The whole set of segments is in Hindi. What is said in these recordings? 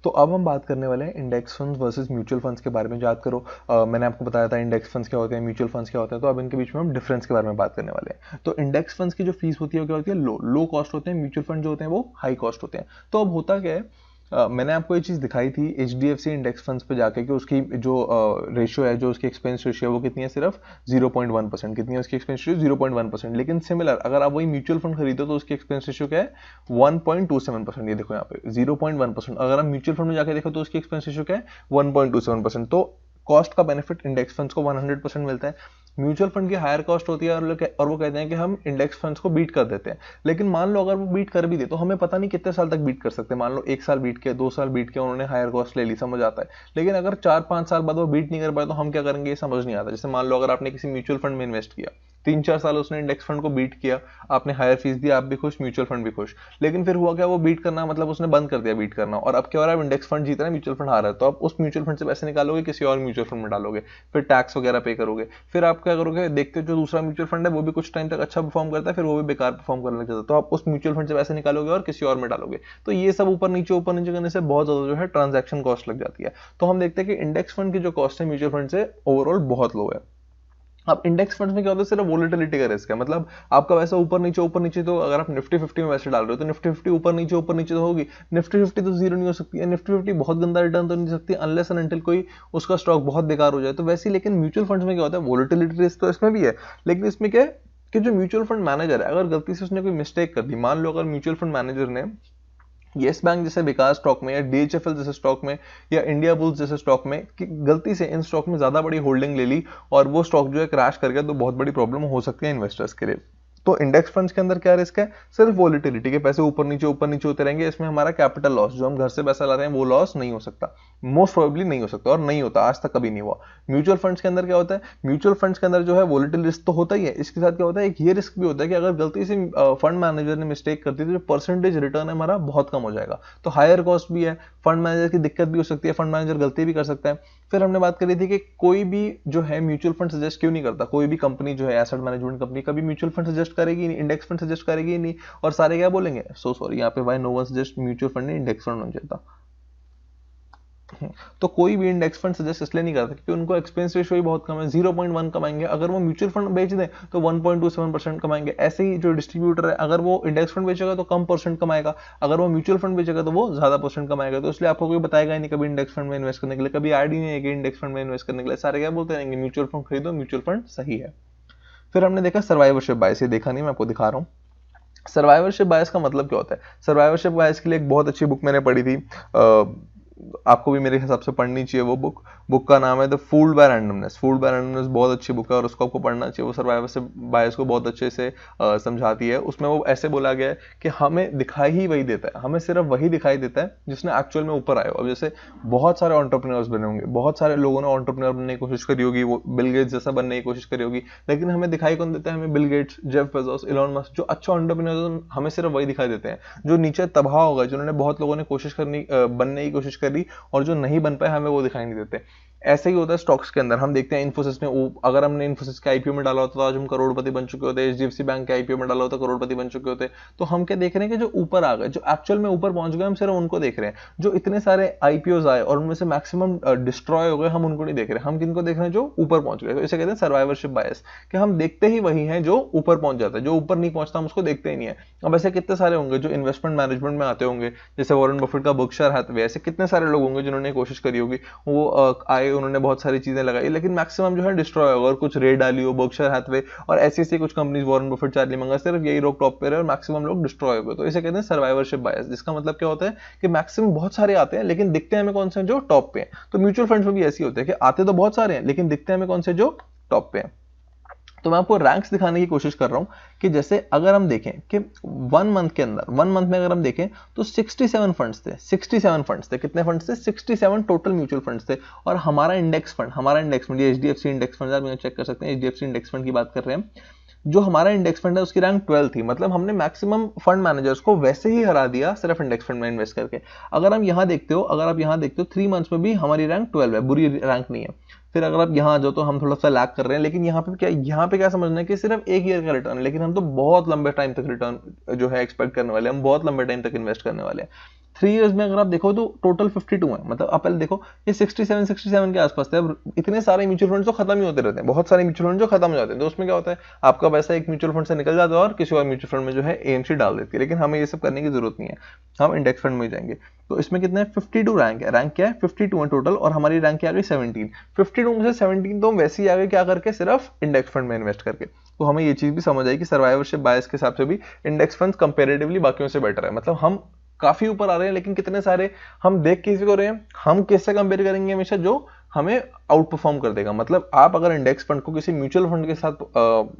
तो अब हम बात करने वाले हैं index funds versus mutual funds के बारे में। याद करो मैंने आपको बताया था इंडेक्स फंड्स क्या होते हैं, म्यूचुअल फंड्स क्या होते हैं, तो अब इनके बीच में हम डिफरेंस के बारे में बात करने वाले हैं। तो इंडेक्स फंड्स की जो फीस होती है वो क्या होती है, लो कॉस्ट होते हैं। म्यूचुअल फंड जो होते हैं वो हाई कॉस्ट होते हैं। तो अब होता क्या है, मैंने आपको ये चीज़ दिखाई थी HDFC इंडेक्स फंड्स पे जाके कि उसकी जो रेशियो है, जो उसकी एक्सपेंस रेशियो है वो कितनी है, सिर्फ 0.1%। कितनी है उसकी एक्सपेंस रेशियो, 0.1%। लेकिन सिमिलर अगर आप वही म्यूचुअल फंड खरीदो तो उसकी एक्सपेंस रेशियो क्या है, 1.27%। ये देखो यहाँ पे 0.1%। अगर आप म्यूचुअल फंड में जाके देखो तो उसकी एक्सपेंस रेशियो क्या है, 1.27%। तो कॉस्ट का बेनिफिट इंडेक्स फंड्स को 100% मिलता है। म्यूचुअल फंड की हायर कॉस्ट होती है और वो कहते हैं कि हम इंडेक्स फंड्स को बीट कर देते हैं। लेकिन मान लो अगर वो बीट कर भी दे तो हमें पता नहीं कितने साल तक बीट कर सकते हैं। मान लो 1 साल बीट किया, 2 साल बीट किया, उन्होंने हायर कॉस्ट ले ली, समझ आता है। लेकिन अगर 4-5 साल बाद वो बीट नहीं कर पाए तो हम क्या करेंगे, ये समझ नहीं आता। जैसे मान लो अगर आपने किसी म्यूचुअल फंड में इन्वेस्ट किया, 3-4 साल उसने इंडेक्स फंड को बीट किया, आपने हायर फीस दी, आप भी खुश, म्यूचुअल फंड भी खुश। लेकिन फिर हुआ क्या, वो बीट करना मतलब उसने बंद कर दिया बीट करना, और अब क्या हो रहा है, इंडेक्स फंड जीत रहा है, म्यूचुअल फंड हार रहा है। तो आप उस म्यूचुअल फंड से पैसे निकालोगे, किसी और म्यूचुअल फंड में डालोगे, फिर टैक्स वगैरह पे करोगे। फिर आप क्या करोगे, देखते हो जो दूसरा म्यूचुअल फंड है वो भी कुछ टाइम तक अच्छा परफॉर्म करता है, फिर वो भी बेकार परफॉर्म करने लग जाता है। तो आप उस म्यूचुअल फंड से पैसे निकालोगे और किसी और में डालोगे। तो ये सब ऊपर नीचे करने से बहुत ज्यादा जो है ट्रांजैक्शन कॉस्ट लग जाती है। तो हम देखते हैं कि इंडेक्स फंड की जो कॉस्ट है म्यूचुअल फंड से ओवरऑल बहुत लो है। अब इंडेक्स फंड्स में क्या होता है, सिर्फ वोलेटिलिटी का रिस्क है। मतलब आपका वैसा ऊपर नीचे, तो अगर आप निफ्टी 50 में वैसे डाल रहे हो तो निफ्टी 50 ऊपर नीचे तो होगी। निफ्टी 50 तो जीरो नहीं हो सकती है, निफ्टी 50 बहुत गंदा रिटर्न तो नहीं दे सकती अनलेस एंड अनटिल कोई उसका स्टॉक बहुत बेकार हो जाए। तो वैसे, लेकिन म्यूचुअल फंड्स में क्या होता है, वोलेटिलिटी रिस्क तो इसमें भी है, लेकिन इसमें क्या है कि जो म्यूचुअल फंड मैनेजर है, अगर गलती से उसने कोई मिस्टेक कर दी, मान लो अगर म्यूचुअल फंड मैनेजर ने येस बैंक जैसे विकास स्टॉक में या DHFL जैसे स्टॉक में या इंडिया बुल्स जैसे स्टॉक में कि गलती से इन स्टॉक में ज्यादा बड़ी होल्डिंग ले ली और वो स्टॉक जो है क्रैश कर गया, तो बहुत बड़ी प्रॉब्लम हो सकती है इन्वेस्टर्स के लिए। तो इंडेक्स फंड्स के अंदर क्या रिस्क है, सिर्फ वोलेटिलिटी के, पैसे ऊपर नीचे होते रहेंगे। इसमें हमारा कैपिटल लॉस, जो हम घर से पैसा ला रहे हैं वो लॉस नहीं हो सकता, मोस्ट प्रोबेबली नहीं हो सकता, और नहीं होता, आज तक कभी नहीं हुआ। म्यूचुअल फंड्स के अंदर क्या होता है, म्यूचुअल फंड्स के अंदर जो है वोलेटिल रिस्क तो होता ही है, इसके साथ क्या होता है, एक ये रिस्क भी होता है कि अगर गलती से फंड मैनेजर ने मिस्टेक कर दी तो जो परसेंटेज रिटर्न है हमारा बहुत कम हो जाएगा। तो हायर कॉस्ट भी है, फंड मैनेजर की दिक्कत भी हो सकती है, फंड मैनेजर गलती भी कर सकता है। फिर हमने बात करी थी कि कोई भी जो है म्यूचुअल फंड सजेस्ट क्यों नहीं करता, कोई भी कंपनी जो है एसेट मैनेजमेंट कंपनी कभी म्यूचुअल फंड सजेस्ट करेगी नहीं, इंडेक्स फंड सजेस्ट करेगी नहीं। और सारे क्या बोलेंगे, सो सॉरी, यहाँ पे why no one suggest mutual fund, index fund होना चाहिए था। तो कोई भी इंडेक्स फंड सजेस्ट इसलिए नहीं करता क्योंकि उनको एक्सपेंस रेशियो ही बहुत कम है, 0.1 कमाएंगे। अगर वो म्यूचुअल फंड बेच दें तो 1.27% कमाएंगे। ऐसे ही जो डिस्ट्रीब्यूटर है, अगर वो इंडेक्स फंड बेचेगा तो कम परसेंट कमाएगा, अगर वो म्यूचुअल फंड बेचेगा तो वो ज्यादा परसेंट कमाएगा। तो इसलिए आपको कोई बताएगा ही नहीं कभी इंडेक्स फंड में इन्वेस्ट करने के लिए, कभी ऐड ही नहीं है कि इंडेक्स फंड में इन्वेस्ट करने के लिए। सारे क्या बोलते रहेंगे, म्यूचुअल फंड खरीदो, म्यूचुअल फंड सही है। फिर हमने देखा सर्वाइवरशिप बायस, ये देखा नहीं, मैं आपको दिखा रहा हूँ। सर्वाइवरशिप बायस का मतलब क्या होता है, सर्वाइवरशिप बायस के लिए एक बहुत अच्छी बुक मैंने पढ़ी थी, आपको भी मेरे हिसाब से पढ़नी चाहिए वो बुक का नाम है the fooled bye randomness. Fooled bye randomness बहुत अच्छी बुक है और उसको आपको पढ़ना चाहिए। वो सर्वाइवरशिप बायस को बहुत अच्छे से समझाती है। उसमें वो ऐसे बोला गया है कि हमें दिखाई ही वही देता है, हमें सिर्फ वही दिखाई देता है जिसने एक्चुअल में ऊपर आया हो। अब जैसे बहुत सारे एंटरप्रेन्योर्स बने होंगे, बहुत सारे लोगों ने एंटरप्रेन्योर बनने की कोशिश करी होगी, वो बिल गेट्स जैसा बनने की कोशिश करी होगी, लेकिन हमें दिखाई कौन देता है, हमें Bill Gates, Jeff Bezos, Elon Musk, जो अच्छा एंटरप्रेन्योर, हमें सिर्फ वही दिखाई देते हैं। जो नीचे तबाह होगा, जिन्होंने बहुत लोगों ने कोशिश करनी बनने की कोशिश करी और जो नहीं बन पाए, हमें वो दिखाई नहीं देते। ऐसे ही होता है स्टॉक्स के अंदर। हम देखते हैं इन्फोसिस ने, अगर हमने इन्फोसिस के आईपीओ में डाला होता तो आज हम करोड़पति बन चुके होते, HDFC बैंक के आईपीओ में डाला होता करोड़पति बन चुके होते। तो हम क्या देख रहे हैं कि जो ऊपर आ गए, जो एक्चुअल में ऊपर पहुंच गए, हम सिर्फ उनको देख रहे हैं। जो इतने सारे आईपीओ आए और उनमें से मैक्सिमम डिस्ट्रॉय हो गए, हम उनको नहीं देख रहे, हम किनको देख रहे हैं, जो ऊपर पहुंच गए। तो इसे कहते हैं सर्वाइवरशिप बायस, कि हम देखते ही वही हैं जो ऊपर पहुंच जाता है, जो ऊपर नहीं पहुंचता हम उसको देखते ही नहीं है। अब ऐसे कितने सारे होंगे जो इन्वेस्टमेंट मैनेजमेंट में आते होंगे, जैसे वॉरेन बफेट का बर्कशायर हैथवे, ऐसे कितने सारे लोग होंगे जिन्होंने कोशिश करी होगी, वो आए, उन्होंने बहुत सारी चीजें लगाई, लेकिन मैक्सिमम जो है डिस्ट्रॉय होगा। और कुछ रेड डाली हो, बर्कशायर हैथवे और ऐसी कुछ companies, Warren Buffett, Charlie Munger, सिर्फ यही लोग टॉप पे रहे और मैक्सिमम लोग डिस्ट्रॉय हो गए। तो इसे कहते हैं सर्वाइवरशिप बायस, जिसका मतलब क्या होता है कि मैक्सिमम बहुत सारे आते हैं लेकिन दिखते हैं हमें कौन से, जो टॉप पे हैं। तो म्यूचुअल फंड्स में भी ऐसी होते हैं कि आते तो बहुत सारे हैं लेकिन दिखते हैं हमें कौन से, जो टॉप पे हैं। तो मैं आपको रैंक्स दिखाने की कोशिश कर रहा हूं कि जैसे अगर हम देखें कि 1 मंथ के अंदर, 1 मंथ में अगर हम देखें तो 67 फंड्स थे, 67 फंड्स थे। कितने फंड्स थे, 67 टोटल म्यूचुअल फंड्स थे। और हमारा इंडेक्स फंड, ये HDFC इंडेक्स फंड, आप चेक कर सकते हैं, HDFC इंडेक्स फंड की बात कर रहे हैं। जो हमारा इंडेक्स फंड है उसकी रैंक 12 थी। मतलब हमने मैक्सिमम फंड मैनेजर्स को वैसे ही हरा दिया सिर्फ इंडेक्स फंड में इन्वेस्ट करके। अगर आप यहां देखते हो 3 मंथ्स में भी हमारी रैंक 12 है, बुरी रैंक नहीं है। फिर अगर आप यहाँ आ जाओ तो हम थोड़ा सा लैग कर रहे हैं, लेकिन यहाँ पे क्या समझना है कि सिर्फ एक ईयर का रिटर्न है, लेकिन हम तो बहुत लंबे टाइम तक रिटर्न जो है एक्सपेक्ट करने वाले हैं, हम बहुत लंबे टाइम तक इन्वेस्ट करने वाले हैं। 3 इयर्स में अगर आप देखो तो टोटल 52 है, मतलब आप पहले देखो ये 67 के आसपास थे। अब इतने सारे म्यूचुअल फंड तो खत्म ही होते रहते हैं, बहुत सारे म्यूचुअल फंड जो खत्म हो जाते हैं, तो उसमें क्या होता है आपका पैसा एक म्यूचुअल फंड से निकल जाता है और किसी और म्यूचुअल फंड में जो है एएमसी डाल देती है, लेकिन हमें ये सब करने की जरूरत नहीं है, हम इंडेक्स फंड में जाएंगे। तो इसमें कितने 52 रैंक है, रैंक क्या है 52 है टोटल, और हमारी रैंक क्या आ गई 17। 52 में से 17 तो हम वैसे ही आ गए क्या करके, सिर्फ इंडेक्स फंड में इन्वेस्ट करके। तो हमें ये चीज भी समझ आई कि सर्वाइवरशिप बायस के हिसाब से भी इंडेक्स फंड कंपेरेटिवली बाकियों से बेटर है, मतलब हम काफी ऊपर आ रहे हैं, लेकिन कितने सारे हम देख किसी को रहे हैं, हम किससे कंपेयर करेंगे हमेशा, जो हमें आउट परफॉर्म कर देगा। मतलब आप अगर इंडेक्स फंड को किसी म्यूचुअल फंड के साथ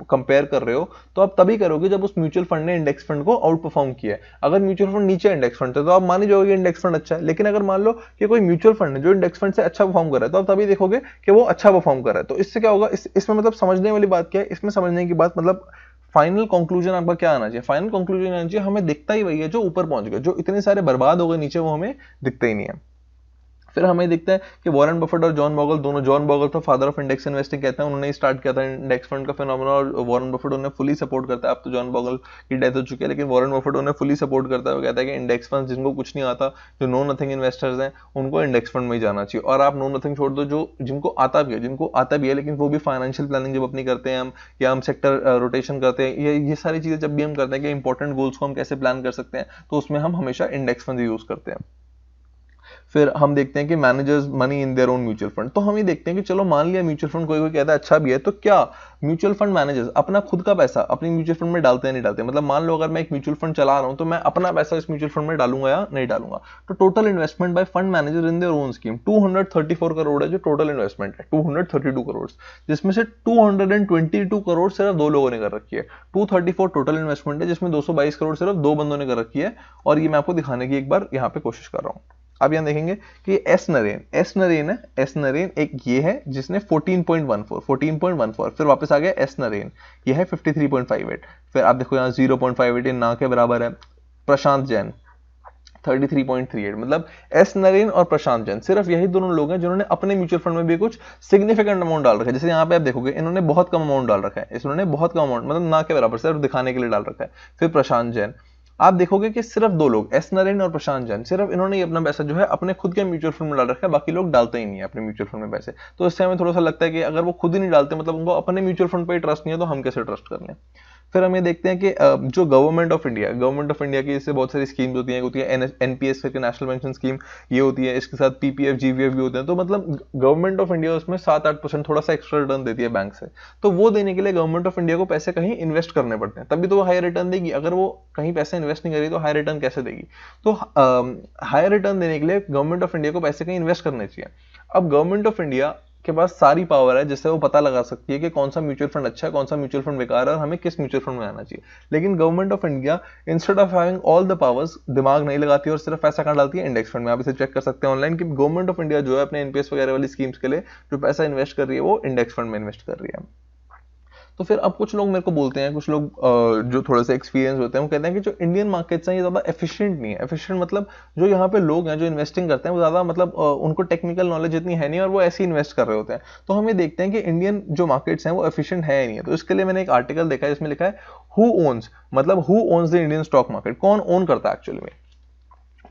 कंपेयर कर रहे हो तो आप तभी करोगे जब उस म्यूचुअल फंड ने इंडेक्स फंड को आउट परफॉर्म किया है। अगर म्यूचुअल फंड नीचे इंडेक्स फंड है तो आप मान ही जाओगे इंडेक्स फंड अच्छा है, लेकिन अगर मान लो कि कोई म्यूचुअल फंड है जो इंडेक्स फंड से अच्छा परफॉर्म कर रहा है, तो आप तभी देखोगे कि वो अच्छा परफॉर्म कर रहा है। तो इससे क्या होगा, इसमें मतलब समझने वाली बात क्या है, इसमें समझने की बात मतलब फाइनल कंक्लूजन आपका क्या आना चाहिए, फाइनल कंक्लूजन आना चाहिए हमें दिखता ही वही है जो ऊपर पहुंच गया, जो इतने सारे बर्बाद हो गए नीचे वो हमें दिखता ही नहीं है। फिर हमें दिखता है कि वॉरेन बफेट और जॉन बॉगल दोनों, जॉन बॉगल तो फादर ऑफ इंडेक्स इन्वेस्टिंग कहते हैं, उन्होंने स्टार्ट किया था इंडेक्स फंड का फिनोमेना, और वॉरेन बफेट उन्हें फुली सपोर्ट करता है। अब तो जॉन बॉगल की डेथ हो चुकी है, लेकिन वॉरेन बफेट उन्हें फुली सपोर्ट करता है। वो कहता है कि इंडेक्स फंड जिनको कुछ नहीं आता, जो नो नथिंग इन्वेस्टर्स हैं, उनको इंडेक्स फंड में ही जाना चाहिए। और आप नो नथिंग छोड़ दो, जो जिनको आता भी है लेकिन वो भी फाइनेंशियल प्लानिंग जब अपनी करते हैं हम, या हम सेक्टर रोटेशन करते हैं, ये सारी चीजें जब भी हम करते हैं कि इंपॉर्टेंट गोल्स को हम कैसे प्लान कर सकते हैं, तो उसमें हम हमेशा इंडेक्स फंड यूज करते हैं। फिर हम देखते हैं कि managers money in their own mutual fund. तो हम ये देखते हैं कि चलो मान लिया म्यूचुअल फंड कोई कहता है अच्छा भी है, तो क्या म्यूचुअल फंड मैनेजर्स अपना खुद का पैसा अपनी म्यूचुअल फंड में डालते हैं नहीं डालते? मतलब मान लो अगर मैं एक म्यूचुअल फंड चला रहा हूं तो मैं अपना पैसा इस म्यूचुअल फंड में डालूंगा या नहीं डालूंगा? तो total investment by fund manager in their own scheme 234 crore है जो टोटल इन्वेस्टमेंट है, 232 करोड़, जिसमें से 222 करोड़ सिर्फ दो लोगों ने कर रखी है। 234 टोटल इन्वेस्टमेंट है जिसमें 222 करोड़ सिर्फ दो बंदों ने कर रखी है, और ये मैं आपको दिखाने की एक बार यहाँ पे कोशिश कर रहा हूँ। अब यहाँ देखेंगे कि एस नरेन एक ये है जिसने 14.14, फिर वापस आ गया एस नरेन, ये है 53.58, फिर आप देखो यहाँ 0.58 ना के बराबर है प्रशांत जैन 33.38। मतलब एस नरेन और प्रशांत जैन सिर्फ यही दोनों लोग हैं जिन्होंने अपने म्यूचुअल फंड में भी कुछ सिग्निफिकेंट अमाउंट डाल रखा है। जैसे यहाँ पे आप देखोगे इन्होंने बहुत कम अमाउंट डाल रखा है, इन्होंने बहुत कम अमाउंट मतलब ना के बराबर सिर्फ दिखाने के लिए डाल रखा है। फिर प्रशांत जैन, आप देखोगे कि सिर्फ दो लोग एस नरेन और प्रशांत जैन, सिर्फ इन्होंने ही अपना पैसा जो है अपने खुद के म्यूचुअल फंड में डाल रखा है, बाकी लोग डालते ही नहीं है अपने म्यूचुअल फंड में पैसे। तो इससे हमें थोड़ा सा लगता है कि अगर वो खुद ही नहीं डालते मतलब उनको अपने म्यूचुअल फंड पर ही ट्रस्ट नहीं है, तो हम कैसे ट्रस्ट कर लें। फिर हम ये देखते हैं कि जो गवर्नमेंट ऑफ इंडिया की इससे बहुत सारी स्कीम्स होती है एनपीएस फिर नेशनल पेंशन स्कीम ये होती है, इसके साथ पीपीएफ जीवीएफ भी होते हैं। तो मतलब गवर्नमेंट ऑफ इंडिया उसमें 7-8% थोड़ा सा एक्स्ट्रा रिटर्न देती है बैंक से, तो वो देने के लिए गवर्नमेंट ऑफ इंडिया को पैसे कहीं इन्वेस्ट करने पड़ते हैं, तभी तो वो हाई रिटर्न देगी। अगर वो कहीं पैसे इन्वेस्ट नहीं करेगी तो हाई रिटर्न कैसे देगी? तो हाई रिटर्न देने के लिए गवर्नमेंट ऑफ इंडिया को पैसे कहीं इन्वेस्ट करने चाहिए। अब गवर्नमेंट ऑफ इंडिया के पास सारी पावर है जिससे वो पता लगा सकती है कि कौन सा म्यूचुअल फंड अच्छा है, कौन सा म्यूचुअल फंड बेकार है, और हमें किस म्यूचुअल फंड में आना चाहिए। लेकिन government of India instead of having all the powers दिमाग नहीं लगाती और सिर्फ पैसा कहाँ डालती है? इंडेक्स फंड में। आप इसे चेक कर सकते हैं ऑनलाइन कि गवर्नमेंट ऑफ इंडिया जो है अपने एनपीएस वगैरह वाली स्कीम्स के लिए जो पैसा इन्वेस्ट कर रही है वो इंडेक्स फंड में इन्वेस्ट कर रही है। तो फिर अब कुछ लोग मेरे को बोलते हैं, कुछ लोग जो थोड़े से एक्सपीरियंस होते हैं वो कहते हैं कि जो इंडियन मार्केट्स हैं ये ज्यादा एफिशिएंट नहीं है। एफिशिएंट मतलब जो यहाँ पे लोग हैं जो इन्वेस्टिंग करते हैं वो ज्यादा मतलब उनको टेक्निकल नॉलेज इतनी है नहीं और वो ऐसे ही इन्वेस्ट कर रहे होते हैं। तो हम ये देखते हैं कि इंडियन जो मार्केट्स हैं वो एफिशिएंट है नहीं है। तो इसके लिए मैंने एक आर्टिकल देखा है जिसमें लिखा है हु ओन्स, मतलब who owns the Indian stock market, कौन ओन करता है एक्चुअली में।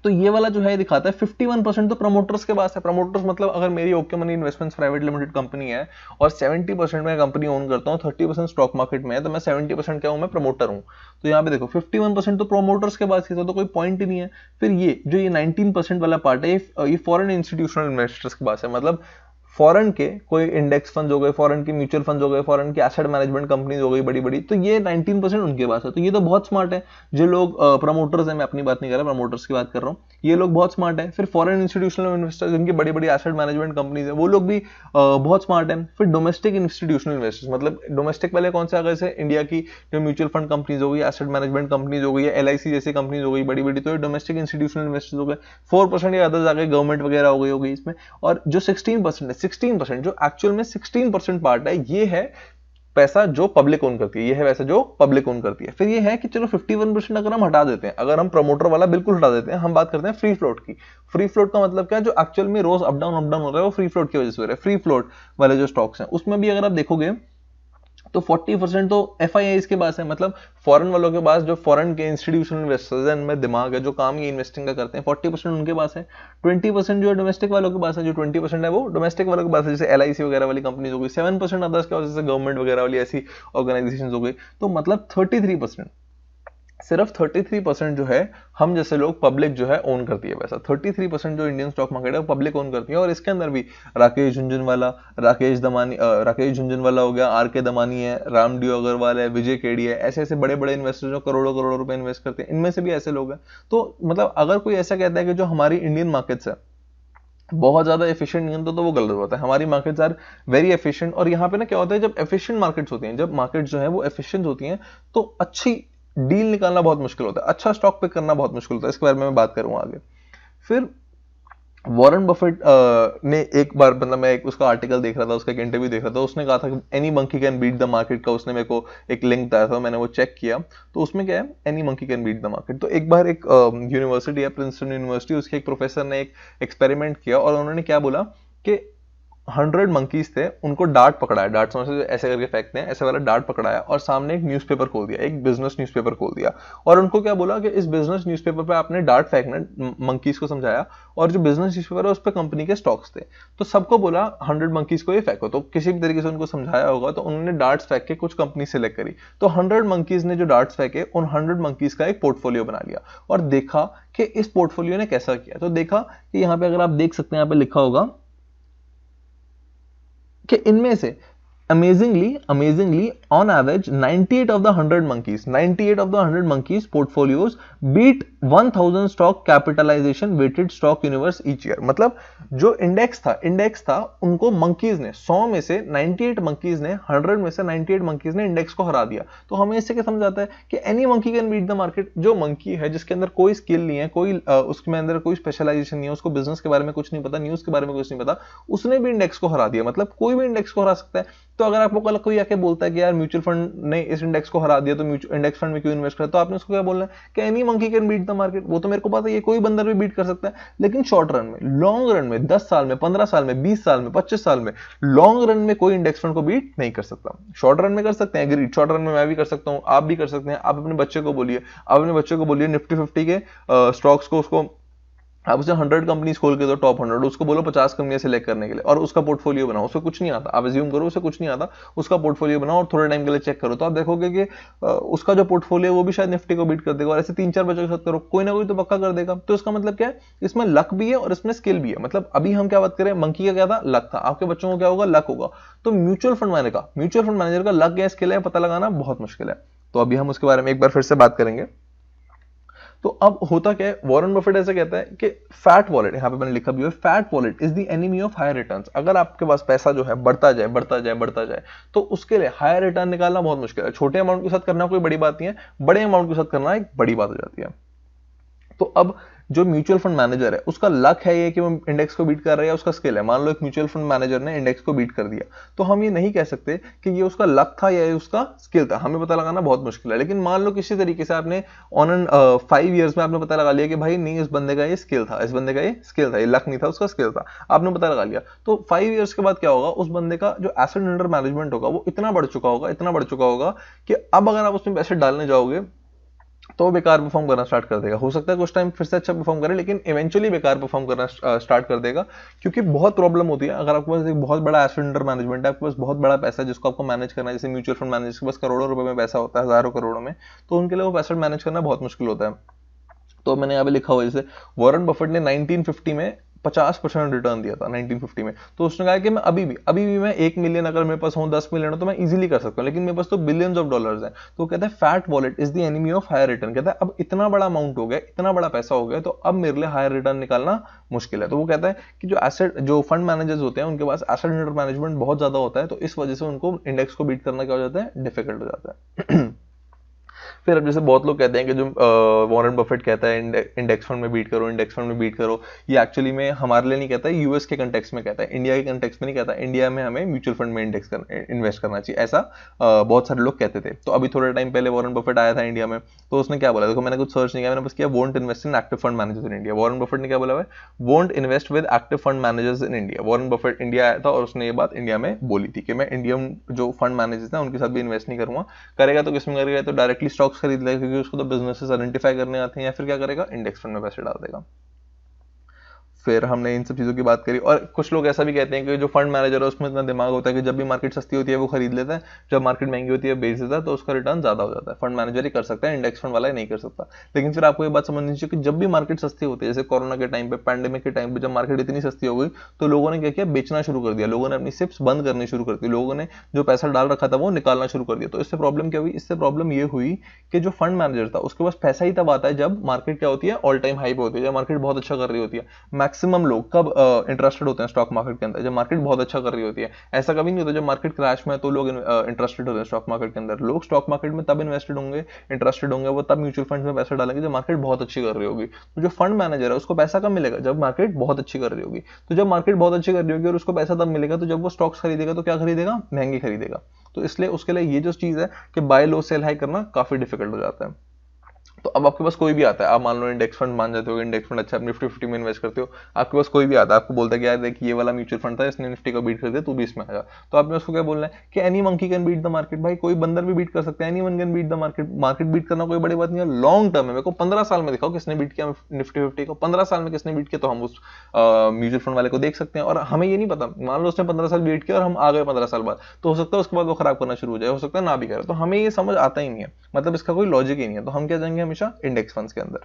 तो ये वाला जो है दिखाता है 51% तो प्रमोटर्स के पास है। प्रमोटर्स मतलब अगर मेरी okay money investments private limited company है और 70% मैं कंपनी ओन करता हूँ, 30% स्टॉक मार्केट में है, तो मैं 70% क्या हूँ? मैं प्रमोटर हूँ। तो यहाँ पे देखो 51% तो प्रमोटर्स के पास ही, तो कोई पॉइंट ही नहीं है। फिर ये 19% वाला पार्ट है ये फॉरेन इंस्टीट्यूशनल इन्वेस्टर्स के पास है। मतलब फॉरेन के कोई इंडेक्स फंड हो गए, फॉरेन के म्यूचुअल फंड हो गए, फॉरेन की एसेट मैनेजमेंट कंपनीज हो गई बड़ी बड़ी, तो ये 19% उनके पास है। तो ये तो बहुत स्मार्ट है। जो लोग प्रमोटर्स हैं, मैं अपनी बात नहीं कर रहा, प्रमोटर्स की बात कर रहा हूँ, ये लोग बहुत स्मार्ट है। फिर फॉरेन इंस्टीट्यूशनल इन्वेस्टर्स जिनकी बड़ी बड़ी एसेट मैनेजमेंट कंपनीज है वो लोग भी बहुत स्मार्ट है। फिर डोमेस्टिक इंस्टीट्यूशनल इन्वेस्टर्स, मतलब डोमेस्टिक पहले कौन से आ गए? जैसे इंडिया की जो म्यूचुअल फंड कंपनीज हो गई, एसेट मैनेजमेंट कंपनीज हो गई, एलआईसी जैसी कंपनीज हो गई बड़ी बड़ी, तो ये डोमेस्टिक इंस्टीट्यूशनल इन्वेस्टर्स हो गए। 4% या अदर्स आ गए, गवर्नमेंट वगैरह हो गई इसमें। और जो 16% है, 16% जो एक्चुअल में 16% पार्ट है, ये है पैसा जो पब्लिक ओन करती है, ये है वैसे जो पब्लिक ओन करती है। फिर ये है कि चलो 51% अगर हम हटा देते हैं, अगर हम प्रमोटर वाला बिल्कुल हटा देते हैं, हम बात करते हैं फ्री फ्लोट की। फ्री फ्लोट का मतलब क्या है, जो एक्चुअल में रोज अप डाउन हो रहा है वो फ्री फ्लोट की वजह से हो रहा है। फ्री फ्लोट वाले जो स्टॉक्स हैं उसमें भी अगर आप देखोगे तो 40% तो FIIs के पास है, मतलब फॉरेन वालों के पास, जो फॉरेन के इंस्टीट्यूशनल इन्वेस्टर्स हैं, इनमें दिमाग है, जो काम ये इन्वेस्टिंग का करते हैं, 40% उनके पास है। 20% जो डोमेस्टिक वालों के पास है, जो 20% है वो डोमेस्टिक वालों के पास है, जैसे LIC वगैरह वाली कंपनीज हो गई। 7% अदर्स के पास, जैसे गवर्नमेंट वगैरह वाली ऐसी ऑर्गेनाइजेशन हो गई। तो मतलब 33%, सिर्फ 33% जो है हम जैसे लोग, पब्लिक जो है ओन करती है पैसा। 33% जो इंडियन स्टॉक मार्केट है वो पब्लिक ओन करती है। और इसके अंदर भी राकेश झुनझुनवाला, राकेश झुनझुनवाला हो गया, RK दमानी है, रामदेव अग्रवाल है, विजय केडी है, ऐसे ऐसे बड़े बड़े इन्वेस्टर जो करोड़ों करोड़ों रुपए इन्वेस्ट करते हैं, इनमें से भी ऐसे लोग हैं। तो मतलब अगर कोई ऐसा कहता है कि जो हमारी इंडियन मार्केट्स है बहुत ज्यादा एफिशिएंट नहीं होता, तो वो गलत होता है। हमारी मार्केट्स आर वेरी एफिशिएंट। और यहाँ पे ना क्या होता है, जब एफिशिएंट मार्केट्स होती हैं, जब मार्केट्स जो है वो एफिशिएंट होती हैं, तो अच्छी डील निकालना बहुत मुश्किल होता है, अच्छा स्टॉक पिक करना बहुत मुश्किल होता है। इसके बारे में मैं बात करूंगा आगे। फिर वॉरेन बफेट ने एक बार, मतलब मैं एक उसका आर्टिकल देख रहा था, उसका एक इंटरव्यू देख रहा था, उसने कहा था कि any monkey can beat the market का, उसने मेरे को एक लिंक बताया था, मैंने वो चेक किया। तो उसमें क्या है, any monkey can beat the market. तो एक बार एक यूनिवर्सिटी है, प्रिंसटन यूनिवर्सिटी, उसके एक प्रोफेसर ने एक एक्सपेरिमेंट किया और उन्होंने क्या बोला कि 100 मंकीज थे, उनको डार्ट पकड़ाया, डार्ट समझ से ऐसे करके फेंकते हैं, ऐसे वाला डार्ट पकड़ाया और सामने एक न्यूज़पेपर खोल दिया, एक बिजनेस न्यूज़पेपर खोल दिया। और उनको क्या बोला कि इस बिजनेस न्यूज़पेपर पे आपने डार्ट फेंकना, मंकीज को समझाया। और जो बिजनेस न्यूज़पेपर है उस पर कंपनी के स्टॉक्स थे। तो सबको बोला 100 मंकीज को ये फेंको। तो किसी भी तरीके से उनको समझाया होगा, तो उन्होंने डार्ट्स फेंक के कुछ कंपनी सेलेक्ट करी। तो 100 मंकीज ने जो डार्ट्स फेंके, उन 100 मंकीज का एक पोर्टफोलियो बना लिया और देखा कि इस पोर्टफोलियो ने कैसा किया। तो देखा कि यहाँ पे अगर आप देख सकते हैं, यहाँ पे लिखा होगा कि इनमें से amazingly on average 98 of the 100 monkeys, 98 of the 100 monkeys portfolios beat 1000 stock capitalization weighted stock universe each year. मतलब जो इंडेक्स था उनको मंकीज ने, 100 में से 98 मंकीज ने, 100 में से 98 मंकीज ने इंडेक्स को हरा दिया। तो हमें इससे क्या समझ आता है कि any monkey can beat the market. जो मंकी है जिसके अंदर कोई स्किल नहीं है, कोई उसके अंदर कोई स्पेशलाइजेशन नहीं है, उसको बिजनेस के बारे में कुछ नहीं पता, न्यूज के बारे में कुछ नहीं पता, उसने भी इंडेक्स को हरा दिया। मतलब कोई भी इंडेक्स को हरा सकता है। तो अगर आपको कल कोई आके बोलता है कि यार म्यूचुअल फंड ने इस इंडेक्स को हरा दिया, तो इंडेक्स फंड में क्यों इन्वेस्ट करा, तो आपने उसको क्या बोलना है कि any monkey can beat the market. वो तो मेरे को पता है, ये कोई बंदर भी बीट कर सकता है, लेकिन शॉर्ट रन में, लॉन्ग रन में, 10 साल में, 15 साल में, 20 साल में, 25 साल में, लॉन्ग रन में कोई इंडेक्स फंड को बीट नहीं कर सकता। शॉर्ट रन में कर सकते हैं, एग्रीड, शॉर्ट रन में मैं भी कर सकता हूं, आप भी कर सकते हैं। आप अपने बच्चे को बोलिए, निफ्टी 50 के स्टॉक्स को, उसको आप उसे 100 कंपनीज खोल के दो, टॉप 100, उसको बोलो 50 कंपनियां सेलेक्ट करने के लिए, और उसका पोर्टफोलियो बनाओ। उसको कुछ नहीं आता, आप एज्यूम करो उसे कुछ नहीं आता, उसका पोर्टफोलियो बनाओ और थोड़े टाइम के लिए चेक करो, तो आप देखोगे कि उसका जो पोर्टफोलियो वो भी शायद निफ्टी को बीट कर देगा। और ऐसे 3-4 बच्चों के साथ करो, कोई ना कोई तो पक्का कर देगा। तो इसका मतलब क्या है, इसमें लक भी है और इसमें स्किल भी है। मतलब अभी हम क्या बात करें, मंकी का क्या था, लक था, आपके बच्चों को क्या होगा, लक होगा। तो म्यूचुअल फंड मैनेजर का लक या स्किल है, पता लगाना बहुत मुश्किल है। तो अभी हम उसके बारे में एक बार फिर से बात करेंगे। तो अब होता क्या है, वॉरेन बफेट ऐसे कहता है कि फैट वॉलेट, यहां पे मैंने लिखा भी है, fat wallet is the enemy of higher returns. अगर आपके पास पैसा जो है बढ़ता जाए तो उसके लिए हायर रिटर्न निकालना बहुत मुश्किल है। छोटे अमाउंट के साथ करना कोई बड़ी बात नहीं है, बड़े अमाउंट के साथ करना एक बड़ी बात हो जाती है। तो अब जो म्यूचुअल फंड मैनेजर है उसका लक है ये कि वो इंडेक्स को बीट कर रहा है, या उसका स्किल है। मान लो एक म्यूचुअल फंड मैनेजर ने इंडेक्स को बीट कर दिया, तो हम ये नहीं कह सकते कि ये उसका लक था या उसका स्किल था, हमें पता लगाना बहुत मुश्किल है। लेकिन मान लो किसी तरीके से आपने ऑन एन 5 ईयर्स में आपने पता लगा लिया कि भाई नहीं, इस बंदे का ये स्किल था, ये लक नहीं था, उसका स्किल था, आपने पता लगा लिया। तो 5 ईयर्स के बाद क्या होगा, उस बंदे का जो एसेट अंडर मैनेजमेंट होगा वो इतना बढ़ चुका होगा कि अब अगर आप उसमें पैसे डालने जाओगे तो बेकार परफॉर्म करना स्टार्ट कर देगा। हो सकता है कुछ टाइम फिर से अच्छा परफॉर्म करे, लेकिन इवेंचुअली बेकार परफॉर्म करना स्टार्ट कर देगा। क्योंकि बहुत प्रॉब्लम होती है अगर आपके पास एक बहुत बड़ा एसेट अंडर मैनेजमेंट है, आपके पास बहुत बड़ा पैसा है जिसको आपको मैनेज करना है। जैसे म्यूचुअल फंड मैनेजर के पास करोड़ों रुपए में पैसा होता है, हजारों करोड़ों में, तो उनके लिए वो पैसा मैनेज करना बहुत मुश्किल होता है। तो मैंने यहाँ पे लिखा हुआ, जैसे वॉरेन बफेट ने 1950 में 50% रिटर्न दिया था 1950 में। तो उसने कहा कि मैं अभी भी मैं 1 मिलियन अगर मेरे पास हो, 10 मिलियन हो, तो मैं इजीली कर सकता हूँ, लेकिन मेरे पास तो बिलियंस ऑफ डॉलर्स हैं। तो कहता है fat wallet is the enemy of higher return. कहता है अब इतना बड़ा अमाउंट हो गया, इतना बड़ा पैसा हो गया, तो अब मेरे लिए हायर रिटर्न निकालना मुश्किल है। तो वो कहता है कि जो फंड मैनेजर्स होते हैं उनके पास एसेट अंडर मैनेजमेंट बहुत ज्यादा होता है, तो इस वजह से उनको इंडेक्स को बीट करना क्या हो जाता है, डिफिकल्ट हो जाता है। फिर अब जैसे बहुत लोग कहते हैं कि जो वॉरेन बफेट कहता है इंडेक्स फंड में बीट करो, इंडेक्स फंड में बीट करो, ये एक्चुअली में हमारे लिए नहीं कहता है, यूएस के कंटेक्स्ट में कहता है, इंडिया के कंटेक्स्ट में नहीं कहता। इंडिया में हमें म्यूचुअल फंड में इन्वेस्ट करना चाहिए, ऐसा बहुत सारे लोग कहते थे। तो अभी थोड़े टाइम पहले वॉरेन बफेट आया था इंडिया में, तो उसने क्या बोला, देखो मैंने कुछ सर्च नहीं किया, मैंने बस किया won't invest in active fund managers in India. Warren Buffett ने क्या बोला है, won't invest with active fund managers in India. Warren Buffett India आया था और उसने ये बात इंडिया में बोली थी कि मैं इंडियन जो फंड मैनेजर्स हैं उनके साथ भी इन्वेस्ट नहीं करूंगा। करेगा तो किसमें करेगा, तो डायरेक्टली स्टॉक्स खरीद लेगा, क्योंकि उसको तो बिजनेसेस आइडेंटिफाई करने आते हैं, या फिर क्या करेगा, इंडेक्स फंड में पैसे डाल देगा। फिर हमने इन सब चीज़ों की बात करी। और कुछ लोग ऐसा भी कहते हैं कि जो फंड मैनेजर है उसमें इतना दिमाग होता है कि जब भी मार्केट सस्ती होती है वो खरीद लेता है, जब मार्केट महंगी होती है बेच देता है, तो उसका रिटर्न ज्यादा हो जाता है। फंड मैनेजर ही कर सकता है, इंडेक्स फंड वाला ही नहीं कर सकता। लेकिन फिर आपको ये बात समझनी चाहिए कि जब भी मार्केट सस्ती होती है, जैसे कोरोना के टाइम पे, पैंडेमिक के टाइम पे, जब मार्केट इतनी सस्ती हो गई तो लोगों ने क्या किया, बेचना शुरू कर दिया, लोगों ने अपनी सिप्स बंद करनी शुरू कर दी, लोगों ने जो पैसा डाल रखा था वो निकालना शुरू कर दिया। तो इससे प्रॉब्लम क्या हुई, इससे प्रॉब्लम ये हुई कि जो फंड मैनेजर था उसके पास पैसा ही तब आता है जब मार्केट क्या होती है, ऑल टाइम हाई पे होती है, जब मार्केट बहुत अच्छा कर रही होती है। मैक्सिमम लोग कब इंटरेस्टेड होते हैं स्टॉक मार्केट के अंदर, जब मार्केट बहुत अच्छा कर रही होती है। ऐसा कभी नहीं होता जब मार्केट क्रैश में है तो लोग इंटरेस्टेड होते हैं स्टॉक मार्केट के अंदर। लोग स्टॉक मार्केट में तब इन्वेस्टेड होंगे, इंटरेस्टेड होंगे, वो तब म्यूचुअल फंड में पैसा डालेंगे जब मार्केट बहुत अच्छी कर रही होगी। तो जो फंड मैनेजर है उसको पैसा कब मिलेगा, जब मार्केट बहुत अच्छी कर रही होगी। तो जब मार्केट बहुत अच्छी कर रही होगी और उसको पैसा तब मिलेगा, तो जब वो स्टॉक्स खरीदेगा तो क्या खरीदेगा, महंगी खरीदेगा। तो इसलिए उसके लिए ये जो चीज है कि बाय लो सेल हाई करना काफी डिफिकल्ट हो जाता है। तो अब आपके पास कोई भी आता है, आप मान लो इंडेक्स फंड मान जाते हो, इंडेक्स फंड अच्छा, आप निफ्टी 50 में इन्वेस्ट करते हो, आपके पास कोई भी आता है, आपको बोलता है कि यार देख ये वाला म्यूचुअल फंड था, इसने निफ्टी को बीट कर दिया, तू भी इसमें आ जा। तो आपने उसको क्या बोलना है कि any monkey can beat the market. भाई कोई बंदर भी बीट कर सकता है, anyone can beat the market. Market beat करना कोई बड़ी बात नहीं है, लॉन्ग टर्म है। मेरे को 15 साल में दिखाओ किसने बीट किया निफ्टी 50 को, 15 साल में किसने बीट किया, तो हम उस म्यूचुअल फंड वाले को देख सकते हैं। और हमें ये नहीं पता, मान लो उसने 15 साल बीट किया और हम आ गए 15 साल बाद, तो हो सकता है उसके बाद वो खराब करना शुरू हो जाए, हो सकता है ना भी करे। तो हमें ये समझ आता ही नहीं है, मतलब इसका कोई लॉजिक ही नहीं है। तो हम क्या जाएंगे हमेशा इंडेक्स फंड्स के अंदर।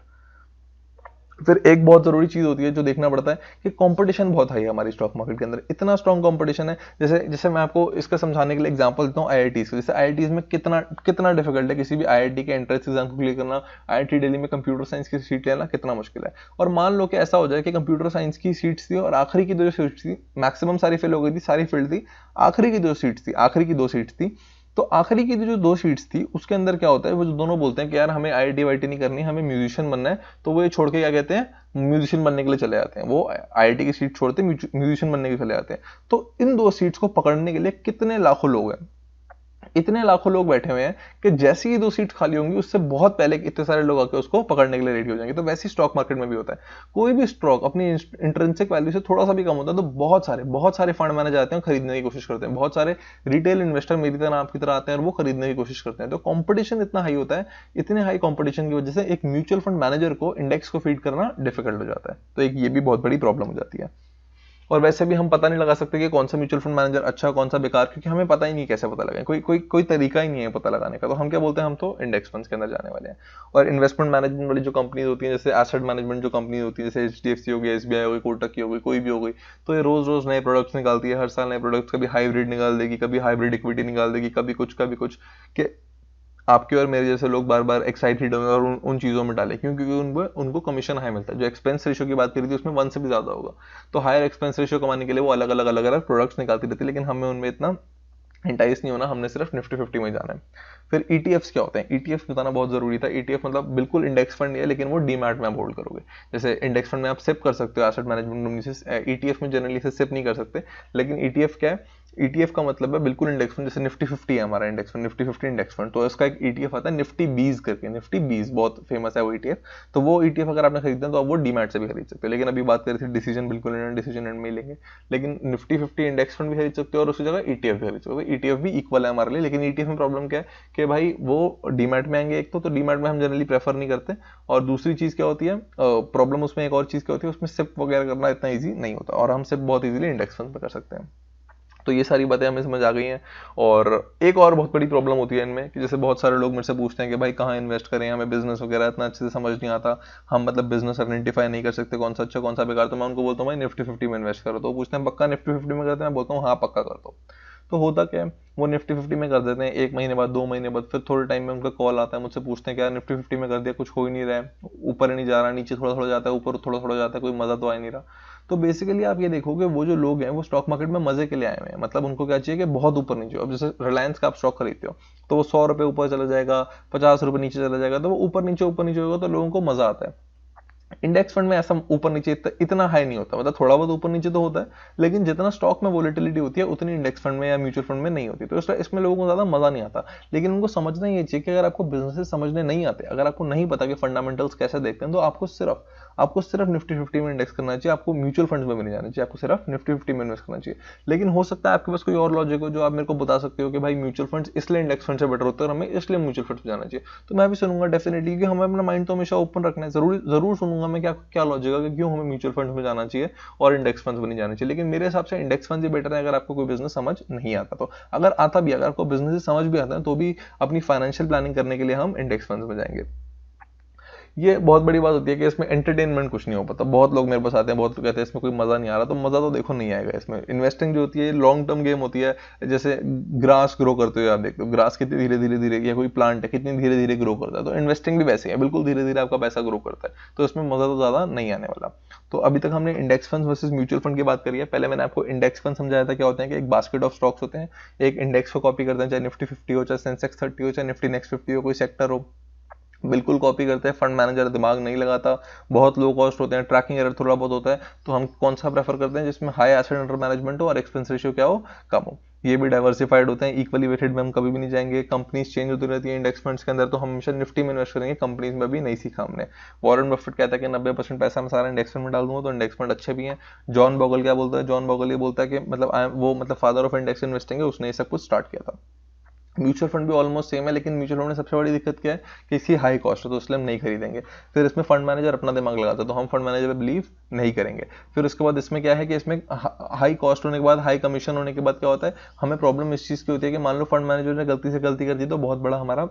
फिर एक बहुत जरूरी चीज होती है जो देखना पड़ता है कि कंपटीशन बहुत हाई है हमारी स्टॉक मार्केट के अंदर, इतना स्ट्रॉन्ग कंपटीशन है। जैसे जैसे मैं आपको इसका समझाने के लिए एग्जांपल देता हूँ आईआईटीज के। जैसे आईआईटीज में कितना कितना डिफिकल्ट है किसी भी आईआईटी के एंट्रेंस एग्जाम को क्लियर करना। आईआईटी दिल्ली में कंप्यूटर साइंस की सीट लेना कितना मुश्किल है। और मान लो कि ऐसा हो जाए कि कंप्यूटर साइंस की सीट्स थी और आखिरी की दो सीट्स थी, मैक्सिमम सारी फेल हो गई थी, सारी फील्ड थी, आखिरी की दो सीट्स थी, आखिरी की दो सीट्स थी। तो आखिरी की जो दो सीट्स थी उसके अंदर क्या होता है, वो जो दोनों बोलते हैं कि यार हमें आईआईटी वाईटी नहीं करनी, हमें म्यूजिशियन बनना है, तो वो ये छोड़ के क्या कहते हैं, म्यूजिशियन बनने के लिए चले जाते हैं। वो आईआईटी की सीट छोड़ते म्यूजिशियन बनने के लिए चले जाते हैं। तो इन दो सीट्स को पकड़ने के लिए कितने लाखों लोग हैं, इतने लाखों लोग बैठे हुए हैं कि जैसी ही दो सीट खाली होंगी उससे बहुत पहले इतने सारे लोग आके उसको पकड़ने के लिए रेडी हो जाएंगे। तो वैसे ही स्टॉक मार्केट में भी होता है। कोई भी स्टॉक अपनी इंट्रिंसिक वैल्यू से थोड़ा सा भी कम होता है तो बहुत सारे फंड मैनेजर आते हैं, खरीदने की कोशिश करते हैं। बहुत सारे रिटेल इन्वेस्टर मेरी तरह आपकी तरह आते हैं और वो खरीदने की कोशिश करते हैं। तो कंपटीशन इतना हाई होता है, इतने हाई कंपटीशन की वजह से एक म्यूचुअल फंड मैनेजर को इंडेक्स को फीड करना डिफिकल्ट हो जाता है। तो एक ये भी बहुत बड़ी प्रॉब्लम हो जाती है। और वैसे भी हम पता नहीं लगा सकते कि कौन सा म्यूचुअल फंड मैनेजर अच्छा कौन सा बेकार, क्योंकि हमें पता ही नहीं कैसे पता लगाएं, कोई तरीका ही नहीं है पता लगाने का। तो हम क्या बोलते हैं, हम तो इंडेक्स फंड्स के अंदर जाने वाले हैं। और इन्वेस्टमेंट मैनेजमेंट वाली जो कंपनीज होती हैं, जैसे एसेट मैनेजमेंट जो कंपनी होती है, जैसे एचडीएफसी हो गई, एसबीआई हो गई, कोटक की हो गई, कोई भी हो गई, तो ये रोज रोज नए प्रोडक्ट्स निकालती है, हर साल नए प्रोडक्ट्स, कभी हाइब्रिड निकाल देगी, कभी हाइब्रिड इक्विटी निकाल देगी, कभी कुछ कि आपके और मेरे जैसे लोग बार बार एक्साइटेड होंगे और उन चीजों में डालें, क्योंकि उनको कमिशन हाई मिलता है। जो एक्सपेंस रेशियो की बात करी थी उसमें 1 से भी ज्यादा होगा। तो हायर एक्सपेंस रेशियो कमाने के लिए वो अलग अलग प्रोडक्ट्स निकालती रहती है, लेकिन हमें उनमें इतना इंटाइस नहीं होना, हमने सिर्फ निफ्टी 50 में जाना है। फिर ईटीएफ्स क्या होते हैं, ईटीएफ बताना बहुत जरूरी था। ईटीएफ मतलब बिल्कुल इंडेक्स फंड है, लेकिन वो डीमैट में आप होल्ड करोगे। जैसे इंडेक्स फंड में आप सिप कर सकते हो एसेट मैनेजमेंट कंपनी से, ईटीएफ में जनरली से सिप नहीं कर सकते। लेकिन ईटीएफ क्या है, ईटीएफ का मतलब है बिल्कुल इंडेक्स फंड। जैसे निफ्टी 50 है हमारा index fund, Nifty 50 index fund, तो इसका एक ईटीएफ आता है निफ्टी 20 करके, निफ्टी 20 बहुत फेमस है वो ईटीएफ। तो वो ईटीएफ अगर आपने खरीदना है तो आप वो डीमैट से भी खरीद सकते हो। लेकिन अभी बात करें थी डिसीजन, बिल्कुल डिसीजन एंड में ही लेंगे। लेकिन निफ्टी 50 इंडेक्स फंड भी खरीद सकते हो और उसी जगह ईटीएफ भी खरीद सकते हो। ईटीएफ भी इक्वल है हमारे लिए। लेकिन ईटीएफ में प्रॉब्लम क्या है कि भाई वो डीमैट में आएंगे, एक तो डीमैट में हम जनरली प्रेफर नहीं करते, और दूसरी चीज क्या होती है, प्रॉब्लम उसमें एक और चीज क्या होती है, उसमें सिप वगैरह करना इतना ईजी नहीं होता, और हम सिप बहुत ईजिली इंडेक्स फंड पे कर सकते हैं। तो ये सारी बातें हमें समझ आ गई हैं। और एक और बहुत बड़ी प्रॉब्लम होती है इनमें कि जैसे बहुत सारे लोग मेरे से पूछते हैं कि भाई कहाँ इन्वेस्ट करें, हमें बिजनेस वगैरह इतना अच्छे से समझ नहीं आता, हम मतलब बिजनेस आइडेंटिफाई नहीं कर सकते कौन सा अच्छा कौन सा बेकार। तो मैं उनको बोलता हूँ भाई निफ्टी 50 में इन्वेस्ट करो। तो वो पूछते हैं पक्का निफ्टी 50 में करते हैं, मैं बोलता हूँ हाँ पक्का कर दो। तो होता क्या है, वो निफ्टी 50 में कर देते हैं, 1 महीने बाद 2 महीने बाद फिर थोड़े टाइम में उनका कॉल आता है, मुझसे पूछते हैं कि यार निफ्टी 50 में कर दिया, कुछ हो ही नहीं रहा है, ऊपर ही नहीं जा रहा, नीचे थोड़ा थोड़ा जाता है, ऊपर थोड़ा थोड़ा जाता है, कोई मजा तो आ ही नहीं रहा। तो बेसिकली आप ये देखोगे वो जो लोग हैं वो स्टॉक मार्केट में मजे के लिए आए हुए हैं, मतलब उनको क्या चाहिए कि बहुत ऊपर नीचे हो। अब जैसे रिलायंस का आप स्टॉक खरीदते हो तो वो 100 रुपये ऊपर चला जाएगा, 50 रुपये नीचे चला जाएगा, तो वो ऊपर नीचे होगा तो लोगों को मजा आता है। इंडेक्स फंड में ऐसा ऊपर नीचे इतना हाई नहीं होता, मतलब थोड़ा बहुत ऊपर नीचे तो होता है, लेकिन जितना स्टॉक में वोलेटिलिटी होती है उतनी इंडेक्स फंड में या म्यूचुअल फंड में नहीं होती, तो इसमें लोगों को ज्यादा मजा नहीं आता। लेकिन उनको समझना ये चाहिए कि अगर आपको बिजनेस समझने नहीं आते, अगर आपको नहीं पता कि फंडामेंटल्स कैसे देखते हैं, तो आपको सिर्फ निफ्टी 50 में इंडेक्स करना चाहिए, आपको म्यूचुअल फंड में भी नहीं जाना चाहिए, आपको सिर्फ निफ्टी 50 में इन्वेस्ट करना चाहिए। लेकिन हो सकता है आपके पास कोई और लॉजिक हो जो आप मेरे को बता सकते हो कि भाई म्यूचुअल फंड्स इसलिए इंडेक्स फंड से बेटर होते हैं और हमें इसलिए म्यूचुअल फंड में जाना चाहिए, तो मैं भी सुनूंगा डेफिनेटली, कि हमें अपना माइंड तो हमेशा ओपन रखना है, जरूर जरूर सुनूंगा मैं क्या क्या लॉजिक है कि क्यों हमें म्यूचुअल फंड में जाना चाहिए और इंडेक्स फंड में नहीं जाना चाहिए। लेकिन मेरे हिसाब से इंडेक्स फंड ही बेटर है अगर आपको कोई बिजनेस समझ नहीं आता तो। अगर आता भी, अगर आपको बिजनेस समझ भी आता है तो भी अपनी फाइनेंशियल प्लानिंग करने के लिए हम इंडेक्स फंड में जाएंगे। ये बहुत बड़ी बात होती है कि इसमें एंटरटेनमेंट कुछ नहीं हो पाता। बहुत लोग मेरे पास आते हैं, बहुत लोग कहते हैं इसमें कोई मजा नहीं आ रहा, तो मजा तो देखो नहीं आएगा। इसमें इन्वेस्टिंग जो होती है लॉन्ग टर्म गेम होती है। जैसे ग्रास ग्रो करते हो आप देखते हो, ग्रास कितनी धीरे धीरे धीरे, या कोई प्लांट है कितनी धीरे धीरे ग्रो करता है, तो इन्वेस्टिंग भी वैसे ही है, बिल्कुल धीरे धीरे आपका पैसा ग्रो करता है, तो इसमें मजा तो ज्यादा नहीं आने वाला। तो अभी तक हमने index fund versus mutual fund की बात करी है। पहले मैंने आपको इंडेक्स फंड समझाया था क्या होते हैं, कि एक बास्केट ऑफ स्टॉक्स होते हैं, एक इंडेक्स को कॉपी करते हैं, चाहे निफ्टी 50 हो, चाहे सेंसेक्स 30 हो, चाहे निफ्टी नेक्स्ट 50 हो, कोई सेक्टर हो, बिल्कुल कॉपी करते हैं। फंड मैनेजर दिमाग नहीं लगाता, बहुत लो कॉस्ट होते हैं, ट्रैकिंग एरर थोड़ा बहुत होता है, तो हम कौन सा प्रेफर करते हैं, जिसमें हाई एसेट अंडर मैनेजमेंट हो और एक्सपेंस रेशियो क्या हो, कम हो। ये भी डाइवर्सिफाइड होते हैं, इक्वली वेटेड में हम कभी भी नहीं जाएंगे। कंपनीज चेंज होती रहती है इंडेक्स फंड्स के अंदर, तो हम हमेशा निफ्टी में इन्वेस्ट करेंगे, कंपनीज में भी नहीं सीखा हमने। वॉरेन बफेट कहता है कि 90% पैसा मैं सारा इंडेक्स फंड में डाल दूंगा, तो इंडेक्स फंड अच्छे भी हैं। जॉन बोगल क्या बोलता है, जॉन बोगल ये बोलता है कि मतलब फादर ऑफ इंडेक्स इन्वेस्टिंग है, उसने ये सब कुछ स्टार्ट किया था। म्यूचुअल फंड भी ऑलमोस्ट सेम है, लेकिन म्यूचुअल फंड में सबसे बड़ी दिक्कत क्या है कि इसकी हाई कॉस्ट है, तो इसलिए हम नहीं खरीदेंगे। फिर इसमें फंड मैनेजर अपना दिमाग लगाता है, तो हम फंड मैनेजर पे बिलीव नहीं करेंगे। फिर उसके बाद इसमें क्या है कि इसमें हाई कॉस्ट होने के बाद, हाई कमीशन होने के बाद क्या होता है, हमें प्रॉब्लम इस चीज़ की होती है कि मान लो फंड मैनेजर ने गलती से गलती कर दी तो बहुत बड़ा हमारा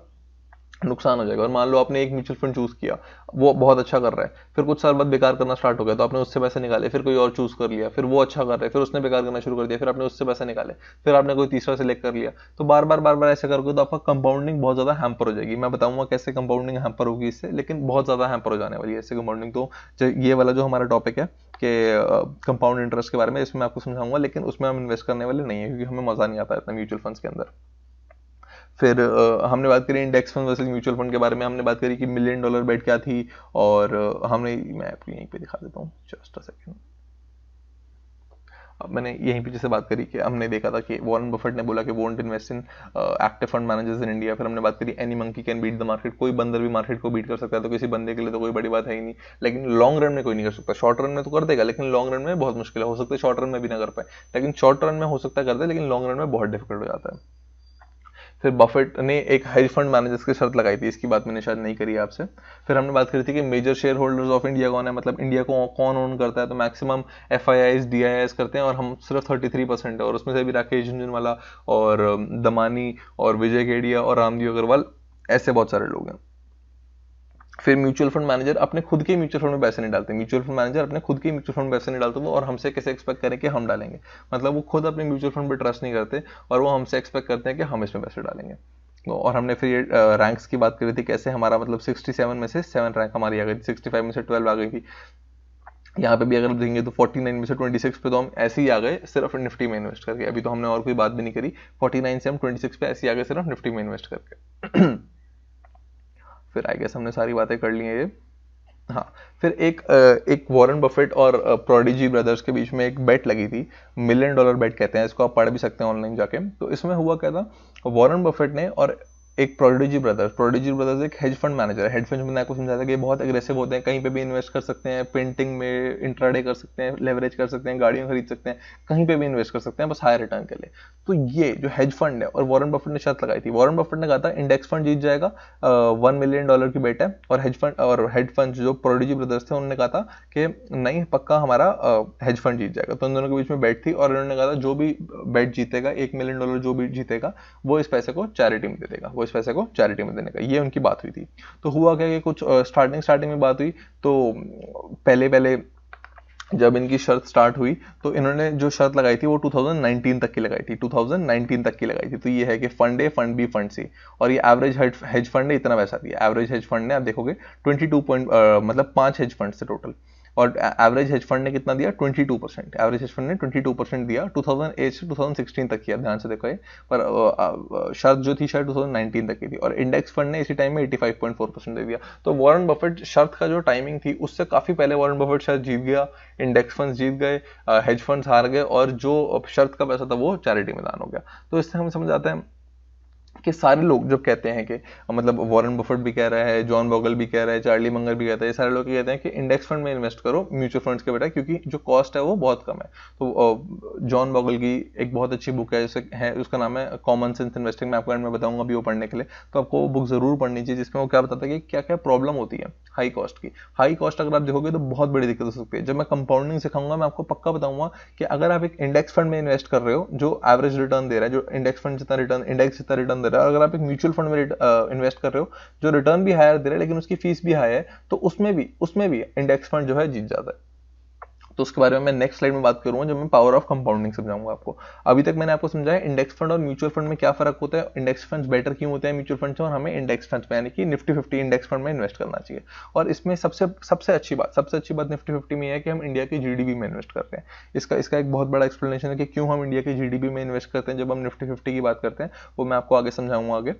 नुकसान हो जाएगा। और मान लो आपने एक म्यूचुअल फंड चूज किया, वो बहुत अच्छा कर रहा है, फिर कुछ साल बाद बेकार करना स्टार्ट हो गया, तो आपने उससे पैसे निकाले, फिर कोई और चूज कर लिया, फिर वो अच्छा कर रहा है, फिर उसने बेकार करना शुरू कर दिया, फिर आपने उससे पैसे निकाले, फिर आपने कोई तीसरा सिलेक्ट कर लिया, तो बार बार ऐसे करोगे तो आपका कंपाउंडिंग बहुत ज्यादा हैम्पर हो जाएगी। मैं बताऊंगा कैसे कंपाउंडिंग हैम्पर होगी इससे, लेकिन बहुत ज्यादा हैम्पर हो जाने वाली है इससे कंपाउंडिंग। तो ये वाला जो हमारा टॉपिक है कि कंपाउंड इंटरेस्ट के बारे में, इसमें मैं आपको समझाऊंगा, लेकिन उसमें हम इन्वेस्ट करने वाले नहीं है, क्योंकि हमें मजा नहीं आता इतना म्यूचुअल फंड्स के अंदर। फिर हमने बात करी index fund versus mutual fund के बारे में, हमने बात करी कि $1 मिलियन बेट क्या थी, और मैं आपको यहीं पे दिखा देता हूँ, जस्ट अ सेकंड। अब मैंने यहीं पे जैसे बात करी कि हमने देखा था कि वॉरेन बफेट ने बोला कि won't invest in active fund managers in India. फिर हमने बात करी any monkey can beat the market, कोई बंदर भी मार्केट को बीट कर सकता है, तो किसी बंदे के लिए तो कोई बड़ी बात है ही नहीं, लेकिन लॉन्ग रन में कोई नहीं कर सकता। शॉर्ट रन में तो कर देगा, लेकिन लॉन्ग रन में बहुत मुश्किल है, हो सकता है शॉर्ट रन में भी ना कर पाए, लेकिन शॉर्ट रन में हो सकता है कर दे, लेकिन लॉन्ग रन में बहुत डिफिकल्ट हो जाता है। फिर बफेट ने एक हेज फंड मैनेजर्स की शर्त लगाई थी, इसकी बात मैंने शायद नहीं करी आपसे। फिर हमने बात करी थी कि major shareholders of India कौन है, मतलब इंडिया को कौन ओन करता है, तो मैक्सिमम FIIs DIIs करते हैं, और हम सिर्फ 33% है, और उसमें से भी राकेश झुंझुनवाला और दमानी और विजय केडिया और रामदेव अग्रवाल, ऐसे बहुत सारे लोग हैं। फिर म्यूचुअल फंड मैनेजर अपने खुद के म्यूचुअल फंड में पैसे नहीं डालते, म्यूचुअल फंड मैनेजर अपने खुद के म्यूचुअल फंड में पैसे नहीं डालते, वो और हमसे कैसे एक्सपेक्ट करें कि हम डालेंगे, मतलब वो खुद अपने म्यूचुअल फंड पे ट्रस्ट नहीं करते, और वो हमसे एक्सपेक्ट करते हैं कि हम इसमें पैसे डालेंगे। और हमने फिर ये रैंक्स की बात करी थी, कैसे हमारा मतलब 67 में से 7 रैंक हमारी आ गई थी, 65 में से 12 आ गई थी। यहाँ पे भी अगर देखेंगे तो 49 में से 26 पे तो हम ऐसे ही आ गए सिर्फ निफ्टी में इन्वेस्ट करके। अभी तो हमने और कोई बात भी नहीं करी, 49 से हम 26 पे ऐसे ही आ गए सिर्फ निफ्टी में इन्वेस्ट करके। फिर आई गेस हमने सारी बातें कर ली हैं ये। हाँ, फिर एक वॉरेन बफेट और प्रोडिजी ब्रदर्स के बीच में एक बेट लगी थी, $1 मिलियन बेट कहते हैं इसको, आप पढ़ भी सकते हैं ऑनलाइन जाके। तो इसमें हुआ क्या था, वॉरेन बफेट ने और एक प्रोडिजी ब्रदर्स एक हेज फंड मैनेजर है। हेज फंड मैंने आपको समझाया था कि बहुत एग्रेसिव होते हैं, कहीं पे भी इन्वेस्ट कर सकते हैं, पेंटिंग में इंट्राडे कर सकते हैं, लेवरेज कर सकते हैं, गाड़ियां खरीद सकते हैं, कहीं पे भी इन्वेस्ट कर सकते हैं, बस हाई रिटर्न के लिए। तो ये जो हेज फंड है, और वॉरेन बफेट ने शर्त लगाई थी, वॉरेन बफेट ने कहा था इंडेक्स फंड जीत जाएगा, $1 मिलियन की बेट है, और हेज फंड जो प्रोडिजी ब्रदर्स थे उन्होंने कहा था कि नहीं पक्का हमारा हेज फंड जीत जाएगा। तो इन दोनों के बीच में बेट थी, और इन्होंने कहा था जो भी बेट जीतेगा, $1 मिलियन जो भी जीतेगा, वो इस पैसे को चैरिटी में दे देगा, वो इस पैसे को चैरिटी में देने का, ये उनकी बात हुई थी। तो हुआ क्या कि कुछ स्टार्टिंग में बात हुई, तो पहले जब इनकी शर्त स्टार्ट हुई तो इन्होंने जो शर्त लगाई थी वो 2019 तक की लगाई थी, 2019 तक की लगाई थी। तो ये है कि फंड ए, फंड बी, फंड सी, और ये एवरेज हेज फंड है, इतना पैसा दिया। एवरेज हेज फंड ने आप देखोगे 22 पॉइंट, मतलब 5 हेज फंड से टोटल, और एवरेज हेज फंड ने कितना दिया, 22%। एवरेज हेज फंड ने 22% दिया 2008 से 2016 तक किया, ध्यान से देखो ये। पर शर्त जो थी शायद 2019 तक की थी, और इंडेक्स फंड ने इसी टाइम में 85.4% दे दिया। तो वॉरेन बफेट शर्त का जो टाइमिंग थी उससे काफी पहले वॉरेन बफेट शायद जीत गया, इंडेक्स फंड जीत गए, हेज फंड्स हार गए, और जो शर्त का पैसा था वो चैरिटी में दान हो गया। तो इससे हमें समझ आता है कि सारे लोग जब कहते हैं कि, मतलब वॉरेन बफेट भी कह रहा है, जॉन बॉगल भी कह रहा है, चार्ली मंगर भी कहता है, ये सारे लोग कहते हैं कि इंडेक्स फंड में इन्वेस्ट करो म्यूचुअल फंड्स के बेटा, क्योंकि जो कॉस्ट है वो बहुत कम है। तो जॉन बॉगल की एक बहुत अच्छी बुक है, जैसे है, उसका नाम है कॉमन सेंस इन्वेस्टिंग, मैं आपको एंड में बताऊंगा अभी वो पढ़ने के लिए। तो आपको वो बुक जरूर पढ़नी चाहिए, जिसमें वो क्या बताता है कि क्या क्या प्रॉब्लम होती है हाई कॉस्ट की। हाई कॉस्ट अगर आप देखोगे तो बहुत बड़ी दिक्कत हो सकती है। जब मैं कंपाउंडिंग सिखाऊंगा मैं आपको पक्का बताऊंगा कि अगर आप एक इंडेक्स फंड में इन्वेस्ट कर रहे हो जो एवरेज रिटर्न दे रहा है, जो इंडेक्स फंड जितना रिटर्न, इंडेक्स जितना रिटर्न दे रहा है, और अगर आप एक म्यूचुअल फंड में इन्वेस्ट कर रहे हो जो रिटर्न भी हायर दे रहा है लेकिन उसकी फीस भी हाई है, तो उसमें भी इंडेक्स फंड जो है जीत जाता है। तो उसके बारे में मैं नेक्स्ट स्लाइड में बात करूंगा, जब मैं पावर ऑफ कंपाउंडिंग समझाऊंगा आपको। अभी तक मैंने आपको समझाया इंडेक्स फंड और म्यूचुअल फंड में क्या फर्क होता है, इंडेक्स फंड्स बेटर क्यों होते हैं म्यूचुअल फंड से, और हमें इंडेक्स फंड्स में यानी कि निफ्टी 50 इंडेक्स फंड में इन्वेस्ट करना चाहिए। और इसमें सबसे अच्छी बात निफ्टी 50 में है कि हम इंडिया की जीडीपी में इन्वेस्ट करते हैं। इसका एक बहुत बड़ा एक्सप्लेनेशन है कि क्यों हम इंडिया की जीडीपी में इन्वेस्ट करते हैं जब हम निफ्टी 50 की बात करते हैं, वो मैं आपको आगे समझाऊंगा आगे,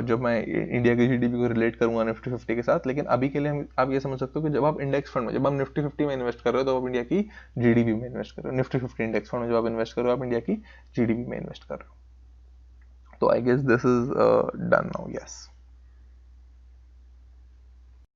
जब मैं इंडिया की जीडीपी को रिलेट करूंगा निफ्टी 50 के साथ। लेकिन अभी के लिए आप ये समझ सकते हो कि जब आप इंडेक्स फंड में, जब आप निफ्टी 50 में इन्वेस्ट कर रहे हो तो आप इंडिया की जीडीपी में इन्वेस्ट कर रहे हो। निफ्टी 50 इंडेक्स फंड में जब आप इन्वेस्ट कर रहे हो आप इंडिया की जीडीपी में इन्वेस्ट कर रहे हो। तो I guess this is done now, yes.